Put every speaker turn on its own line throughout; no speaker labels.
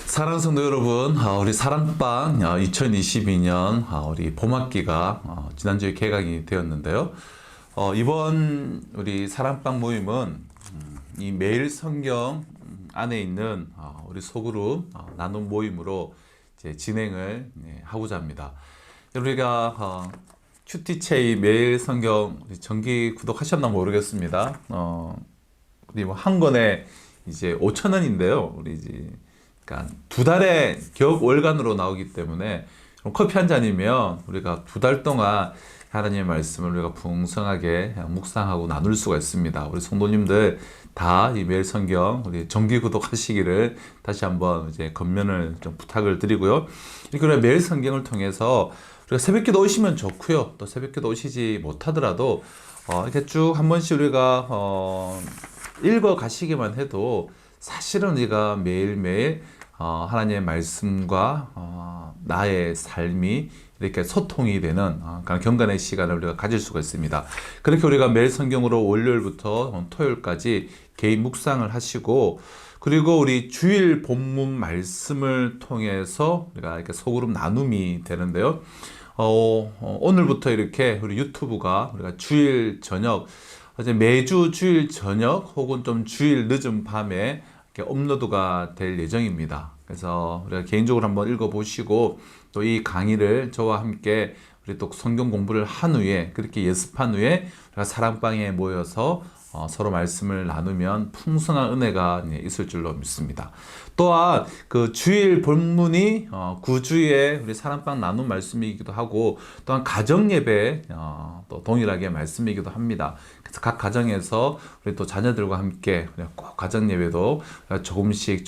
사랑하는 성도 여러분, 우리 사랑방 2022년 우리 봄학기가 지난주에 개강이 되었는데요. 이번 우리 사랑방 모임은 이 매일 성경 안에 있는 우리 소그룹 나눔 모임으로 이제 진행을 하고자 합니다. 우리가 큐티체이 매일 성경 정기 구독하셨나 모르겠습니다. 우리 한 권에 이제 5,000원인데요. 우리 이제 그러니까 두 달에 격 월간으로 나오기 때문에 커피 한 잔이면 우리가 두 달 동안 하나님의 말씀을 우리가 풍성하게 묵상하고 나눌 수가 있습니다. 우리 성도님들 다 이 매일 성경 우리 정기 구독하시기를 다시 한번 이제 권면을 좀 부탁을 드리고요. 이렇게 매일 성경을 통해서 우리가 새벽기도 오시면 좋고요. 또 새벽기도 오시지 못하더라도 이렇게 쭉 한 번씩 우리가 읽어 가시기만 해도 사실은 우리가 매일매일 하나님의 말씀과 나의 삶이 이렇게 소통이 되는 그런 경건의 시간을 우리가 가질 수가 있습니다. 그렇게 우리가 매일 성경으로 월요일부터 토요일까지 개인 묵상을 하시고, 그리고 우리 주일 본문 말씀을 통해서 우리가 이렇게 소그룹 나눔이 되는데요. 오늘부터 이렇게 우리 유튜브가 우리가 주일 저녁, 이제 매주 주일 저녁 혹은 좀 주일 늦은 밤에 이렇게 업로드가 될 예정입니다. 그래서 우리가 개인적으로 한번 읽어보시고 또 이 강의를 저와 함께 우리 또 성경 공부를 한 후에 그렇게 예습한 후에 우리가 사랑방에 모여서 서로 말씀을 나누면 풍성한 은혜가 있을 줄로 믿습니다. 또한 그 주일 본문이 구주의 우리 사랑방 나눔 말씀이기도 하고, 또한 가정 예배 또 동일하게 말씀이기도 합니다. 그래서 각 가정에서 우리 또 자녀들과 함께 꼭 가정 예배도 조금씩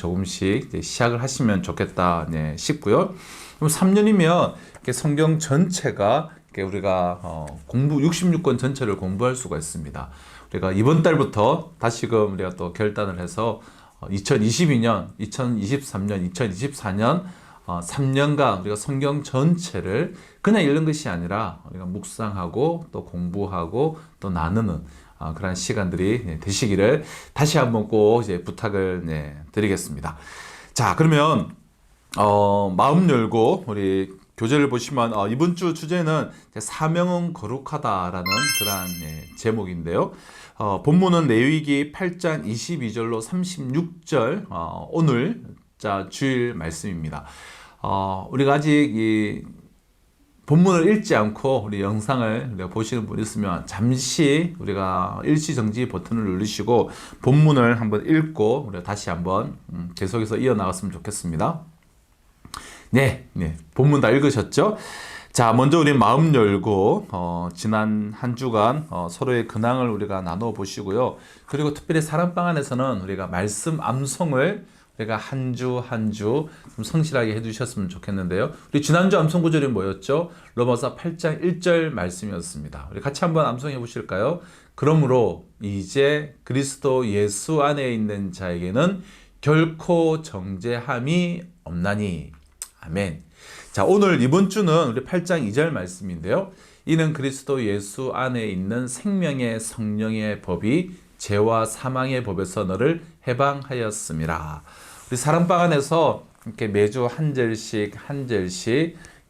시작을 하시면 좋겠다 싶고요. 그럼 3년이면 성경 전체가 우리가 공부 66권 전체를 공부할 수가 있습니다. 우리가 이번 달부터 다시금 우리가 또 결단을 해서 2022년, 2023년, 2024년 3년간 우리가 성경 전체를 그냥 읽는 것이 아니라 우리가 묵상하고 또 공부하고 또 나누는 그런 시간들이 되시기를 다시 한번 꼭 이제 부탁을 드리겠습니다. 자, 그러면 마음 열고 우리 교재를 보시면 이번 주 주제는 사명은 거룩하다라는 그런 제목인데요. 본문은 레위기 8장 22절로 36절 오늘 주일 말씀입니다. 우리가 아직 이 본문을 읽지 않고 우리 영상을 보시는 분 있으면 잠시 우리가 일시정지 버튼을 누르시고 본문을 한번 읽고 우리가 다시 한번 계속해서 이어나갔으면 좋겠습니다. 네, 본문 다 읽으셨죠? 자, 먼저 우리 마음 열고 지난 한 주간 서로의 근황을 우리가 나눠 보시고요. 그리고 특별히 사랑방 안에서는 우리가 말씀 암송을 우리가 한 주 한 주 좀 성실하게 해주셨으면 좋겠는데요. 우리 지난주 암송 구절이 뭐였죠? 로마서 8장 1절 말씀이었습니다. 우리 같이 한번 암송해 보실까요? 그러므로 이제 그리스도 예수 안에 있는 자에게는 결코 정죄함이 없나니. 아멘. 자, 오늘 이번 주는 우리 8장 2절 말씀인데요. 이는 그리스도 예수 안에 있는 생명의 성령의 법이 죄와 사망의 법에서 너를 해방하였음이라. 우리 사랑방 안에서 이렇게 매주 한 절씩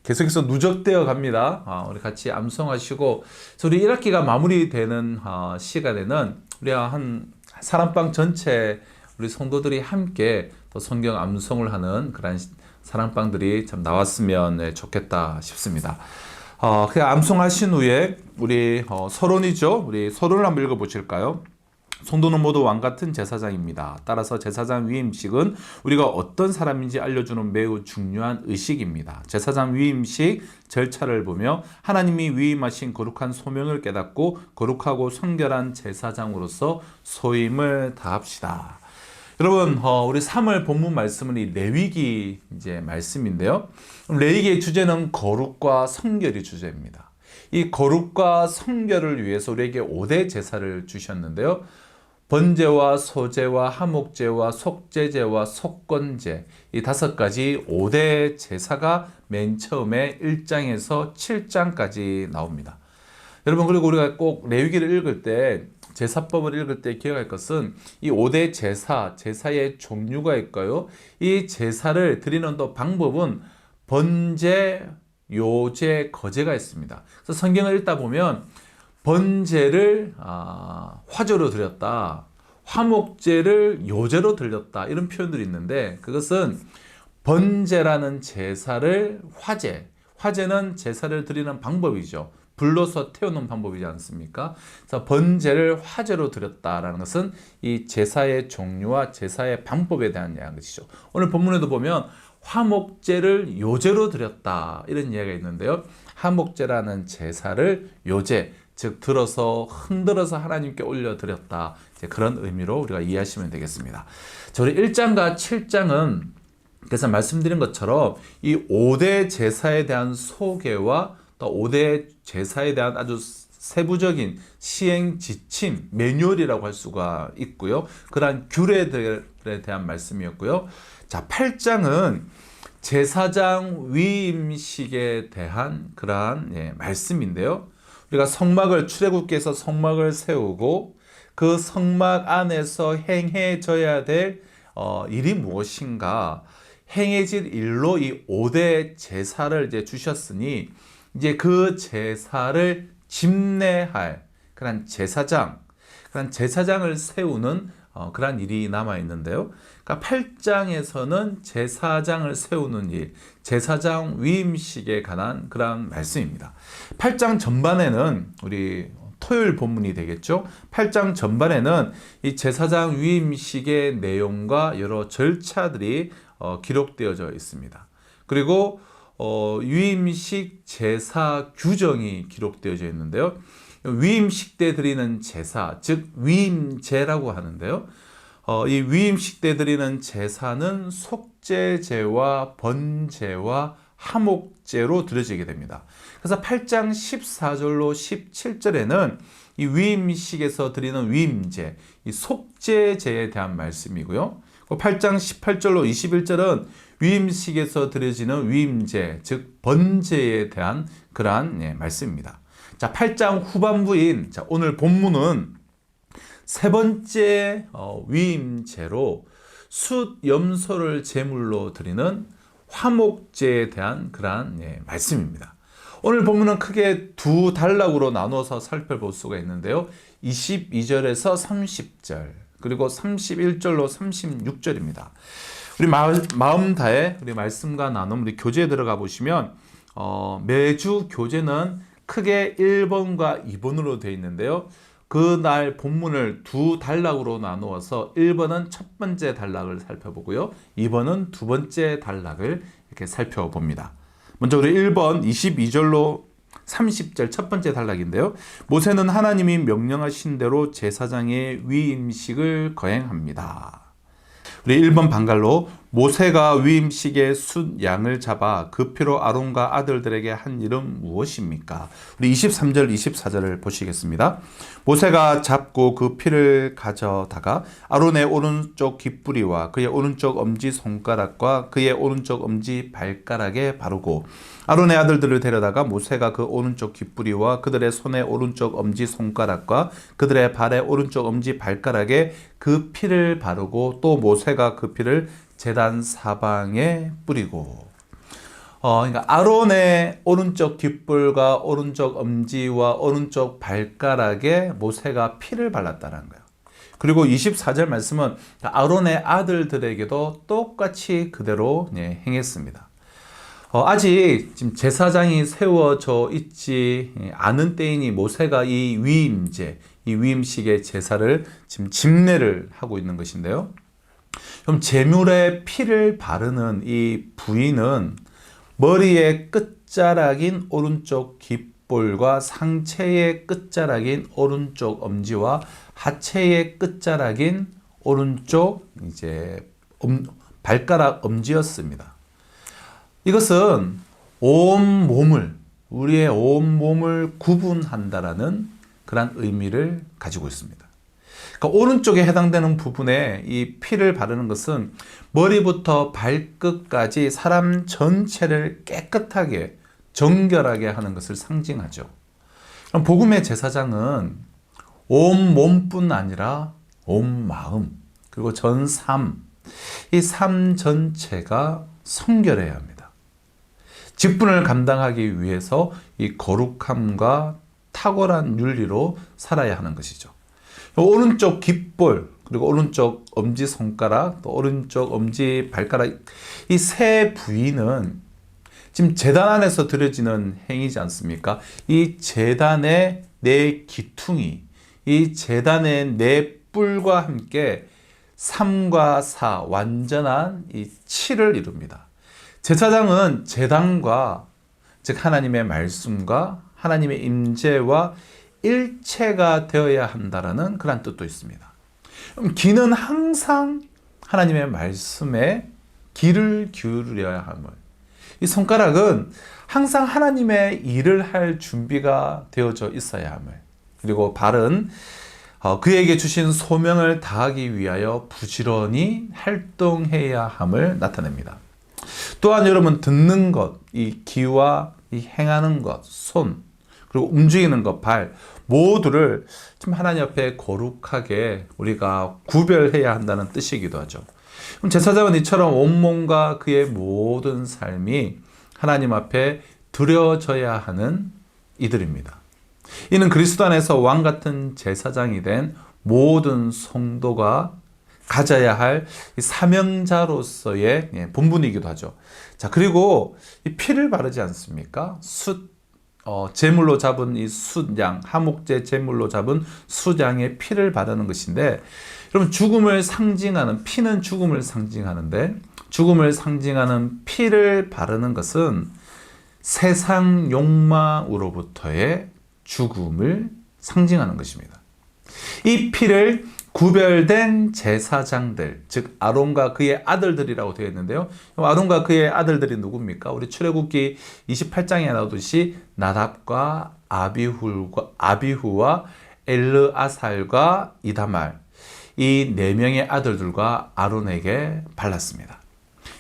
계속해서 누적되어 갑니다. 우리 같이 암송하시고, 그래서 우리 1학기가 마무리되는 시간에는 우리 한 사랑방 전체 우리 성도들이 함께 또 성경 암송을 하는 그런 사랑방들이 참 나왔으면 좋겠다 싶습니다. 그냥 암송하신 후에 우리 서론이죠. 우리 서론을 한번 읽어보실까요? 성도는 모두 왕같은 제사장입니다. 따라서 제사장 위임식은 우리가 어떤 사람인지 알려주는 매우 중요한 의식입니다. 제사장 위임식 절차를 보며 하나님이 위임하신 거룩한 소명을 깨닫고 거룩하고 성결한 제사장으로서 소임을 다합시다. 여러분, 우리 3월 본문 말씀은 이 레위기 이제 말씀인데요. 레위기의 주제는 거룩과 성결이 주제입니다. 이 거룩과 성결을 위해서 우리에게 5대 제사를 주셨는데요. 번제와 소제와 화목제와 속죄제와 속건제, 이 5가지 5대 제사가 맨 처음에 1장에서 7장까지 나옵니다. 여러분, 그리고 우리가 꼭 레위기를 읽을 때 제사법을 읽을 때 기억할 것은 이 5대 제사, 제사의 종류가 있고요. 이 제사를 드리는 또 방법은 번제, 요제, 거제가 있습니다. 그래서 성경을 읽다 보면 번제를 화제로 드렸다, 화목제를 요제로 드렸다, 이런 표현들이 있는데, 그것은 번제라는 제사를 화제는 제사를 드리는 방법이죠. 불로서 태우는 방법이지 않습니까? 그래서 번제를 화제로 드렸다라는 것은 이 제사의 종류와 제사의 방법에 대한 것이죠. 오늘 본문에도 보면 화목제를 요제로 드렸다, 이런 이야기가 있는데요. 화목제라는 제사를 요제, 즉 들어서 흔들어서 하나님께 올려드렸다, 그런 의미로 우리가 이해하시면 되겠습니다. 자, 우리 1장과 7장은 그래서 말씀드린 것처럼 이 5대 제사에 대한 소개와 또 5대 제사에 대한 아주 세부적인 시행 지침, 매뉴얼이라고 할 수가 있고요. 그러한 규례들에 대한 말씀이었고요. 자, 8장은 제사장 위임식에 대한 그러한 말씀인데요. 우리가 출애굽기에서 성막을 세우고 그 성막 안에서 행해져야 될 일이 무엇인가, 행해질 일로 이 5대 제사를 이제 주셨으니 이제 그 제사를 집례할 그런 제사장을 세우는 그런 일이 남아 있는데요. 그러니까 8장에서는 제사장을 세우는 일, 제사장 위임식에 관한 그런 말씀입니다. 8장 전반에는 우리 토요일 본문이 되겠죠. 8장 전반에는 이 제사장 위임식의 내용과 여러 절차들이 기록되어져 있습니다. 그리고 위임식 제사 규정이 기록되어져 있는데요. 위임식 때 드리는 제사, 즉 위임제라고 하는데요. 이 위임식 때 드리는 제사는 속죄제와 번제와 화목제로 드려지게 됩니다. 그래서 8장 14절로 17절에는 이 위임식에서 드리는 위임제, 이 속죄제에 대한 말씀이고요. 8장 18절로 21절은 위임식에서 드려지는 위임제, 즉 번제에 대한 그러한 말씀입니다. 자, 8장 후반부인 오늘 본문은 세 번째 위임제로 숫 염소를 제물로 드리는 화목제에 대한 그러한 말씀입니다. 오늘 본문은 크게 두 단락으로 나눠서 살펴볼 수가 있는데요. 22절에서 30절, 그리고 31절로 36절입니다. 우리 마음 다해 우리 말씀과 나눔, 우리 교재에 들어가 보시면 매주 교재는 크게 1번과 2번으로 되어 있는데요. 그날 본문을 두 단락으로 나누어서 1번은 첫 번째 단락을 살펴보고요. 2번은 두 번째 단락을 이렇게 살펴봅니다. 먼저 우리 1번 22절로 30절 첫 번째 단락인데요. 모세는 하나님이 명령하신 대로 제사장의 위임식을 거행합니다. 우리 1번 방갈로 모세가 위임식의 숫 양을 잡아 그 피로 아론과 아들들에게 한 일은 무엇입니까? 우리 23절 24절을 보시겠습니다. 모세가 잡고 그 피를 가져다가 아론의 오른쪽 귓부리와 그의 오른쪽 엄지손가락과 그의 오른쪽 엄지 발가락에 바르고 아론의 아들들을 데려다가 모세가 그 오른쪽 귓부리와 그들의 손의 오른쪽 엄지손가락과 그들의 발의 오른쪽 엄지 발가락에 그 피를 바르고 또 모세가 그 피를 제단 사방에 뿌리고, 그러니까 아론의 오른쪽 귓불과 오른쪽 엄지와 오른쪽 발가락에 모세가 피를 발랐다는 거예요. 그리고 24절 말씀은 아론의 아들들에게도 똑같이 그대로 행했습니다. 아직 지금 제사장이 세워져 있지 않은 때이니 모세가 이 위임제, 이 위임식의 제사를 지금 집례를 하고 있는 것인데요. 그럼 제물에 피를 바르는 이 부위는 머리의 끝자락인 오른쪽 귓볼과 상체의 끝자락인 오른쪽 엄지와 하체의 끝자락인 오른쪽 발가락 엄지였습니다. 이것은 우리의 온 몸을 구분한다라는 그런 의미를 가지고 있습니다. 그러니까 오른쪽에 해당되는 부분에 이 피를 바르는 것은 머리부터 발끝까지 사람 전체를 깨끗하게 정결하게 하는 것을 상징하죠. 그럼 복음의 제사장은 온 몸뿐 아니라 온 마음, 그리고 전 삶, 이 삶 전체가 성결해야 합니다. 직분을 감당하기 위해서 이 거룩함과 탁월한 윤리로 살아야 하는 것이죠. 오른쪽 귓볼, 그리고 오른쪽 엄지손가락, 또 오른쪽 엄지발가락, 이 세 부위는 지금 제단 안에서 드려지는 행위지 않습니까? 이 제단의 네 기퉁이, 이 제단의 네 뿔과 함께 3과 4, 완전한 이 7을 이룹니다. 제사장은 제단과, 즉 하나님의 말씀과 하나님의 임재와 일체가 되어야 한다라는 그런 뜻도 있습니다. 그럼 귀는 항상 하나님의 말씀에 귀를 기울여야 함을, 이 손가락은 항상 하나님의 일을 할 준비가 되어져 있어야 함을, 그리고 발은 그에게 주신 소명을 다하기 위하여 부지런히 활동해야 함을 나타냅니다. 또한 여러분, 듣는 것, 이 귀와 이 행하는 것, 손, 그리고 움직이는 것, 발 모두를 좀 하나님 앞에 거룩하게 우리가 구별해야 한다는 뜻이기도 하죠. 그럼 제사장은 이처럼 온몸과 그의 모든 삶이 하나님 앞에 드려져야 하는 이들입니다. 이는 그리스도 안에서 왕 같은 제사장이 된 모든 성도가 가져야 할 사명자로서의 본분이기도 하죠. 자, 그리고 이 피를 바르지 않습니까? 제물로 잡은 이 숫양, 하목제 제물로 잡은 숫양의 피를 바르는 것인데, 여러분, 죽음을 상징하는, 피는 죽음을 상징하는데, 죽음을 상징하는 피를 바르는 것은 세상 욕망으로부터의 죽음을 상징하는 것입니다. 이 피를 구별된 제사장들, 즉 아론과 그의 아들들이라고 되어 있는데요. 아론과 그의 아들들이 누굽니까? 우리 출애굽기 28장에 나오듯이 나답과 아비후와 엘르아살과 이다말, 이 네 명의 아들들과 아론에게 발랐습니다.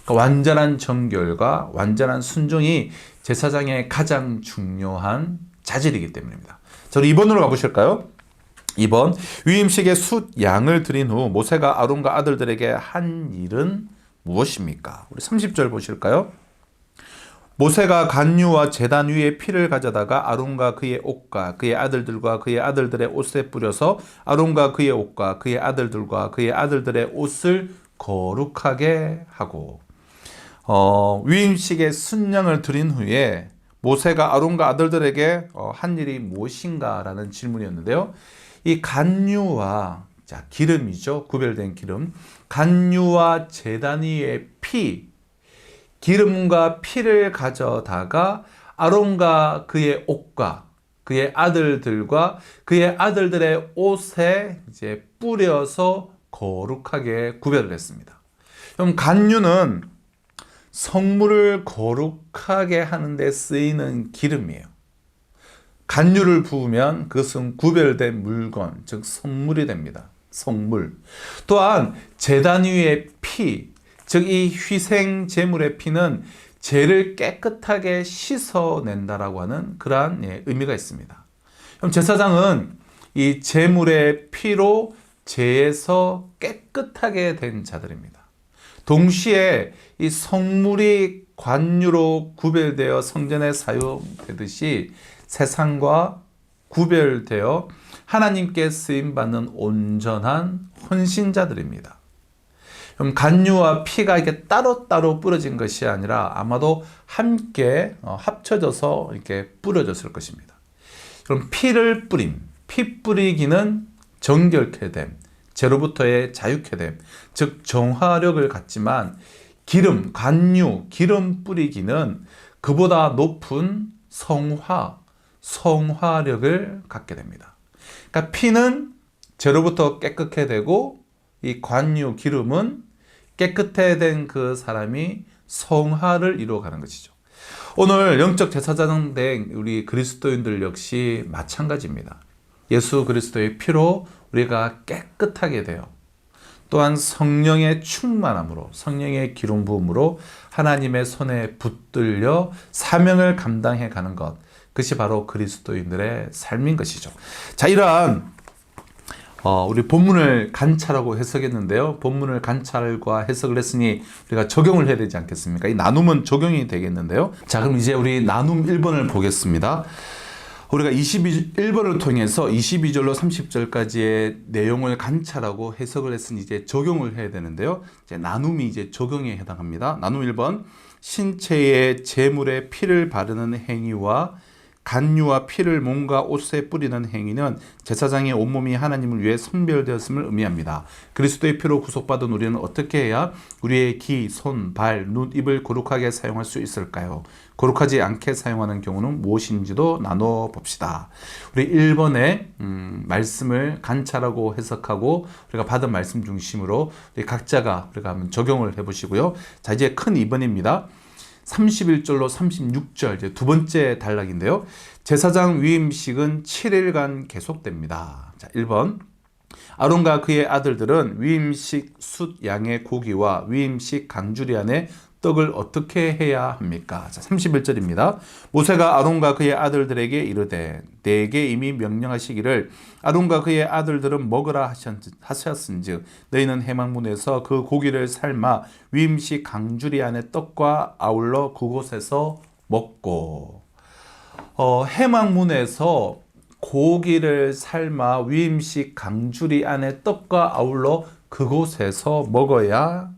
그러니까 완전한 정결과 완전한 순종이 제사장의 가장 중요한 자질이기 때문입니다. 자, 우리 2번으로 가보실까요? 2번, 위임식에 숫 양을 드린 후 모세가 아론과 아들들에게 한 일은 무엇입니까? 우리 30절 보실까요? 모세가 간유와 제단 위에 피를 가져다가 아론과 그의 옷과 그의 아들들과 그의 아들들의 옷에 뿌려서 아론과 그의 옷과 그의 아들들과 그의 아들들의 옷을 거룩하게 하고, 위임식에 순양을 드린 후에 모세가 아론과 아들들에게 한 일이 무엇인가 라는 질문이었는데요. 이 간유와, 자, 기름이죠. 구별된 기름. 간유와 제단 위의 피, 기름과 피를 가져다가 아론과 그의 옷과 그의 아들들과 그의 아들들의 옷에 이제 뿌려서 거룩하게 구별을 했습니다. 그럼 간유는 성물을 거룩하게 하는 데 쓰이는 기름이에요. 간유를 부으면 그것은 구별된 물건, 즉 성물이 됩니다. 성물. 또한 제단 위의 피, 즉 이 희생 제물의 피는 죄를 깨끗하게 씻어낸다라고 하는 그러한 의미가 있습니다. 그럼 제사장은 이 제물의 피로 죄에서 깨끗하게 된 자들입니다. 동시에 이 성물이 관유로 구별되어 성전에 사용되듯이 세상과 구별되어 하나님께 쓰임받는 온전한 헌신자들입니다. 그럼 간유와 피가 이렇게 따로따로 뿌려진 것이 아니라 아마도 함께 합쳐져서 이렇게 뿌려졌을 것입니다. 그럼 피를 뿌림, 피 뿌리기는 정결케 됨, 죄로부터의 자유케 됨, 즉 정화력을 갖지만 기름, 간유, 기름 뿌리기는 그보다 높은 성화력을 갖게 됩니다. 그러니까 피는 죄로부터 깨끗게 되고 이 관유, 기름은 깨끗해 된 그 사람이 성화를 이루어가는 것이죠. 오늘 영적 제사장 된 우리 그리스도인들 역시 마찬가지입니다. 예수 그리스도의 피로 우리가 깨끗하게 되어 또한 성령의 충만함으로, 성령의 기름 부음으로 하나님의 손에 붙들려 사명을 감당해 가는 것, 그것이 바로 그리스도인들의 삶인 것이죠. 자, 이러한 우리 본문을 관찰하고 해석했는데요. 본문을 관찰과 해석을 했으니 우리가 적용을 해야 되지 않겠습니까? 이 나눔은 적용이 되겠는데요. 자, 그럼 이제 우리 나눔 1번을 보겠습니다. 우리가 21번을 통해서 22절로 30절까지의 내용을 관찰하고 해석을 했으니 이제 적용을 해야 되는데요. 이제 나눔이 이제 적용에 해당합니다. 나눔 1번. 신체의 제물에 피를 바르는 행위와 간유와 피를 몸과 옷에 뿌리는 행위는 제사장의 온몸이 하나님을 위해 선별되었음을 의미합니다. 그리스도의 피로 구속받은 우리는 어떻게 해야 우리의 기, 손, 발, 눈, 입을 거룩하게 사용할 수 있을까요? 거룩하지 않게 사용하는 경우는 무엇인지도 나눠 봅시다. 우리 1번의 말씀을 관찰하고 해석하고 우리가 받은 말씀 중심으로 우리 각자가 우리가 한번 적용을 해보시고요. 자, 이제 큰 2번입니다. 31절로 36절 이제 두 번째 단락인데요. 제사장 위임식은 7일간 계속됩니다. 자, 1번. 아론과 그의 아들들은 위임식 숫 양의 고기와 위임식 강주리 안에 떡을 어떻게 해야 합니까? 자, 31절입니다. 모세가 아론과 그의 아들들에게 이르되 내게 이미 명령하시기를 아론과 그의 아들들은 먹으라 하셨은즉 너희는 해막문에서 그 고기를 삶아 위임식 강주리 안에 떡과 아울러 그곳에서 먹고 해막문에서 고기를 삶아 위임식 강주리 안에 떡과 아울러 그곳에서 먹어야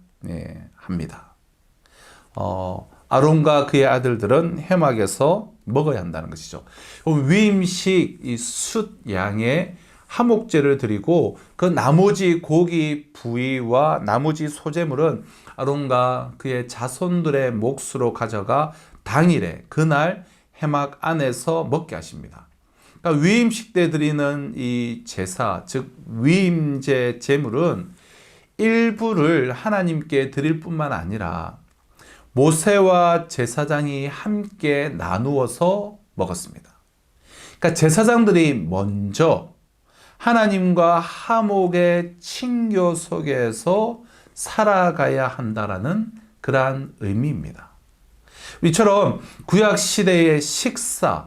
합니다. 아론과 그의 아들들은 해막에서 먹어야 한다는 것이죠. 위임식 이 숫 양의 화목제를 드리고 그 나머지 고기 부위와 나머지 소재물은 아론과 그의 자손들의 몫으로 가져가 당일에 그날 해막 안에서 먹게 하십니다. 그러니까 위임식 때 드리는 이 제사, 즉 위임제 제물은 일부를 하나님께 드릴 뿐만 아니라 모세와 제사장이 함께 나누어서 먹었습니다. 그러니까 제사장들이 먼저 하나님과 화목의 친교 속에서 살아가야 한다라는 그러한 의미입니다. 이처럼 구약 시대의 식사는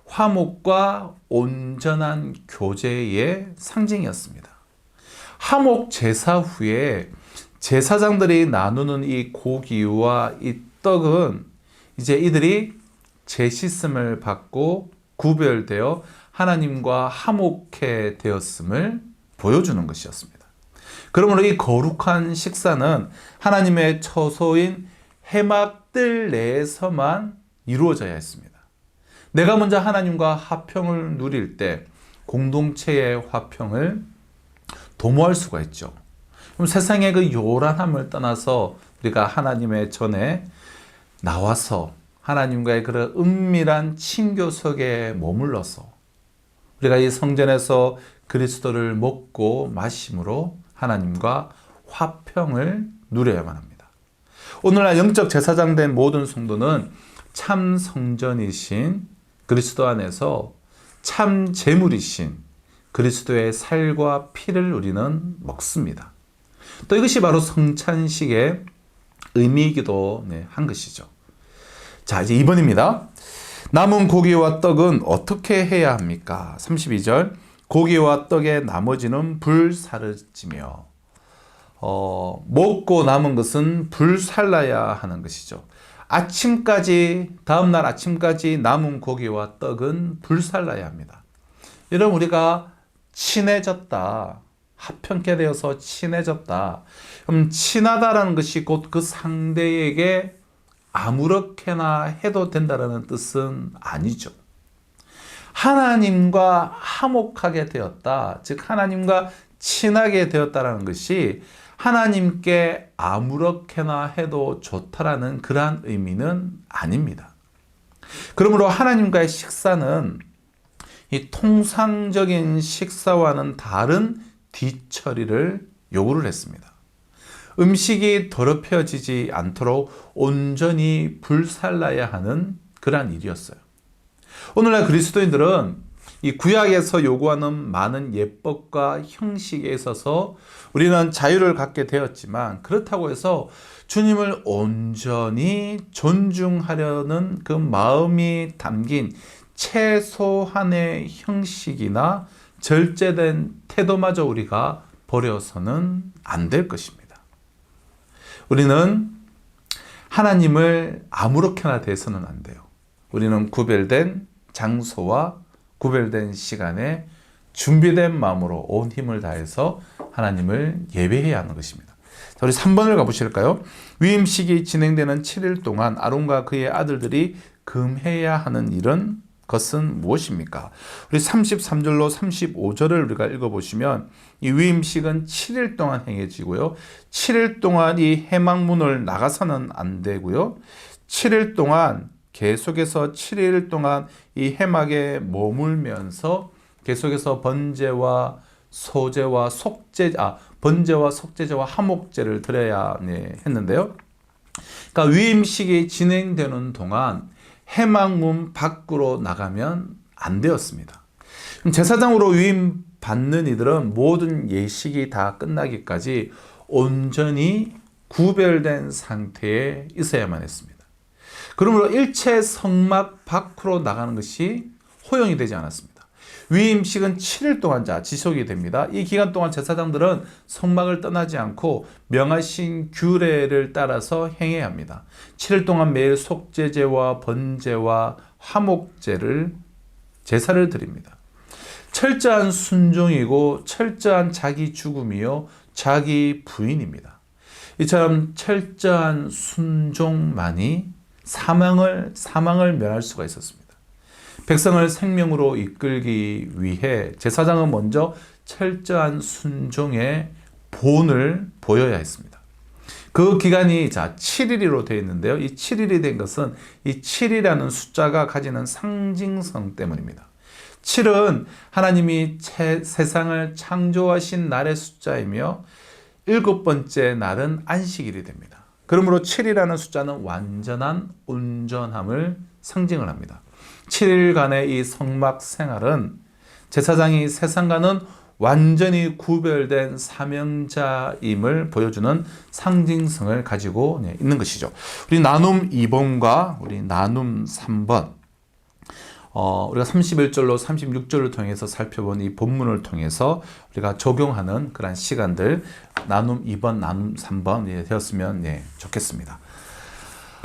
화목과 온전한 교제의 상징이었습니다. 화목 제사 후에 제사장들이 나누는 이 고기와 이 떡은 이제 이들이 제씻음을 받고 구별되어 하나님과 화목해 되었음을 보여주는 것이었습니다. 그러므로 이 거룩한 식사는 하나님의 처소인 해막들 내에서만 이루어져야 했습니다. 내가 먼저 하나님과 화평을 누릴 때 공동체의 화평을 도모할 수가 있죠. 그럼 세상의 그 요란함을 떠나서 우리가 하나님의 전에 나와서 하나님과의 그런 은밀한 친교 속에 머물러서 우리가 이 성전에서 그리스도를 먹고 마심으로 하나님과 화평을 누려야만 합니다. 오늘날 영적 제사장 된 모든 성도는 참 성전이신 그리스도 안에서 참 제물이신 그리스도의 살과 피를 우리는 먹습니다. 또 이것이 바로 성찬식의 의미이기도 한 것이죠. 자, 이제 2번입니다. 남은 고기와 떡은 어떻게 해야 합니까? 32절. 고기와 떡의 나머지는 불사르지며 먹고 남은 것은 불살라야 하는 것이죠. 다음날 아침까지 남은 고기와 떡은 불살라야 합니다. 여러분, 우리가 친해졌다, 화평케 되어서 친해졌다. 그럼 친하다라는 것이 곧 그 상대에게 아무렇게나 해도 된다는 뜻은 아니죠. 하나님과 화목하게 되었다, 즉 하나님과 친하게 되었다라는 것이 하나님께 아무렇게나 해도 좋다라는 그러한 의미는 아닙니다. 그러므로 하나님과의 식사는 이 통상적인 식사와는 다른 뒤처리를 요구를 했습니다. 음식이 더럽혀지지 않도록 온전히 불살라야 하는 그러한 일이었어요. 오늘날 그리스도인들은 이 구약에서 요구하는 많은 예법과 형식에 있어서 우리는 자유를 갖게 되었지만, 그렇다고 해서 주님을 온전히 존중하려는 그 마음이 담긴 최소한의 형식이나 절제된 태도마저 우리가 버려서는 안 될 것입니다. 우리는 하나님을 아무렇게나 대해서는 안 돼요. 우리는 구별된 장소와 구별된 시간에 준비된 마음으로 온 힘을 다해서 하나님을 예배해야 하는 것입니다. 자, 우리 3번을 가보실까요? 위임식이 진행되는 7일 동안 아론과 그의 아들들이 금해야 하는 일은 것은 무엇입니까? 우리 33절로 35절을 우리가 읽어보시면 이 위임식은 7일 동안 행해지고요. 7일 동안 이 해막문을 나가서는 안 되고요. 7일 동안 계속해서 7일 동안 이 해막에 머물면서 계속해서 번제와 소제와 번제와 속제제와 화목제를 드려야 했는데요. 그러니까 위임식이 진행되는 동안 해막문 밖으로 나가면 안 되었습니다. 제사장으로 위임 받는 이들은 모든 예식이 다 끝나기까지 온전히 구별된 상태에 있어야만 했습니다. 그러므로 일체 성막 밖으로 나가는 것이 허용이 되지 않았습니다. 위임식은 7일 동안 지속이 됩니다. 이 기간 동안 제사장들은 성막을 떠나지 않고 명하신 규례를 따라서 행해야 합니다. 7일 동안 매일 속죄제와 번제와 화목제를 제사를 드립니다. 철저한 순종이고 철저한 자기 죽음이요 자기 부인입니다. 이처럼 철저한 순종만이 사망을 면할 수가 있었습니다. 백성을 생명으로 이끌기 위해 제사장은 먼저 철저한 순종의 본을 보여야 했습니다. 그 기간이 7일로 되어 있는데요. 이 7일이 된 것은 이 7이라는 숫자가 가지는 상징성 때문입니다. 7은 하나님이 세상을 창조하신 날의 숫자이며 7번째 날은 안식일이 됩니다. 그러므로 7이라는 숫자는 완전한 온전함을 상징을 합니다. 7일간의 이 성막 생활은 제사장이 세상과는 완전히 구별된 사명자임을 보여주는 상징성을 가지고 있는 것이죠. 우리 나눔 2번과 우리 나눔 3번 우리가 31절로 36절을 통해서 살펴본 이 본문을 통해서 우리가 적용하는 그런 시간들 나눔 2번, 나눔 3번 되었으면 좋겠습니다.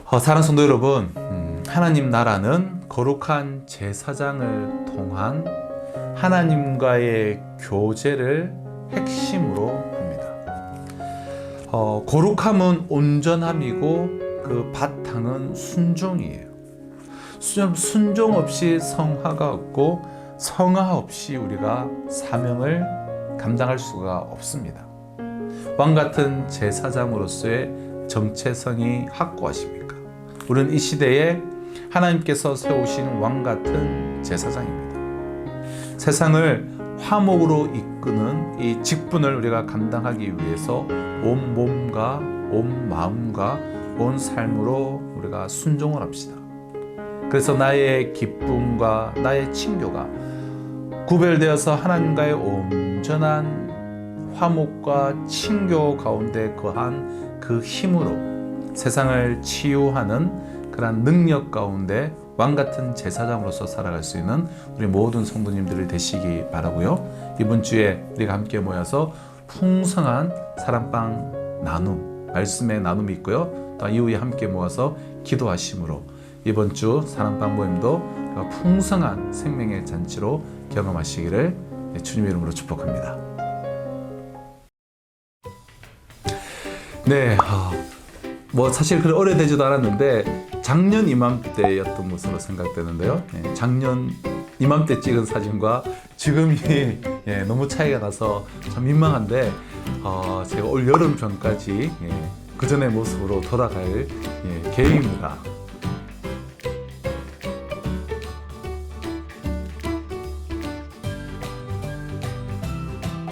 사랑하는 성도 여러분, 하나님 나라는 거룩한 제사장을 통한 하나님과의 교제를 핵심으로 합니다. 거룩함은 온전함이고 그 바탕은 순종이에요. 순종 없이 성화가 없고 성화 없이 우리가 사명을 감당할 수가 없습니다. 왕 같은 제사장으로서의 정체성이 확고하십니까? 우리는 이 시대에 하나님께서 세우신 왕 같은 제사장입니다. 세상을 화목으로 이끄는 이 직분을 우리가 감당하기 위해서 온 몸과 온 마음과 온 삶으로 우리가 순종을 합시다. 그래서 나의 기쁨과 나의 친교가 구별되어서 하나님과의 온전한 화목과 친교 가운데 거한 그 힘으로 세상을 치유하는 그런 능력 가운데 왕같은 제사장으로서 살아갈 수 있는 우리 모든 성도님들이 되시기 바라고요. 이번 주에 우리가 함께 모여서 풍성한 사랑방 나눔, 말씀의 나눔이 있고요. 또 이후에 함께 모아서 기도하심으로 이번 주 사랑방 모임도 풍성한 생명의 잔치로 경험하시기를 주님의 이름으로 축복합니다. 네, 사실 그렇게 오래되지도 않았는데 작년 이맘때였던 것으로 생각되는데요. 작년 이맘때 찍은 사진과 지금이 너무 차이가 나서 참 민망한데 제가 올 여름 전까지 그 전의 모습으로 돌아갈 계획입니다.